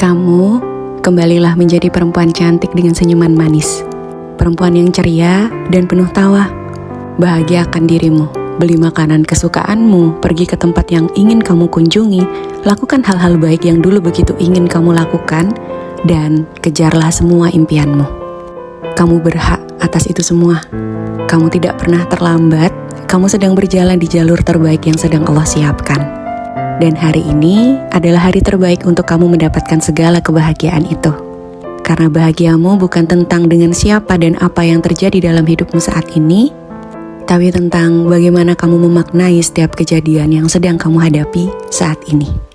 Kamu kembalilah menjadi perempuan cantik dengan senyuman manis. Perempuan yang ceria dan penuh tawa. Bahagiakan dirimu, beli makanan kesukaanmu, pergi ke tempat yang ingin kamu kunjungi, lakukan hal-hal baik yang dulu begitu ingin kamu lakukan, dan kejarlah semua impianmu. Kamu berhak atas itu semua. Kamu tidak pernah terlambat, kamu sedang berjalan di jalur terbaik yang sedang Allah siapkan. Dan hari ini adalah hari terbaik untuk kamu mendapatkan segala kebahagiaan itu. Karena bahagiamu bukan tentang dengan siapa dan apa yang terjadi dalam hidupmu saat ini, tapi tentang bagaimana kamu memaknai setiap kejadian yang sedang kamu hadapi saat ini.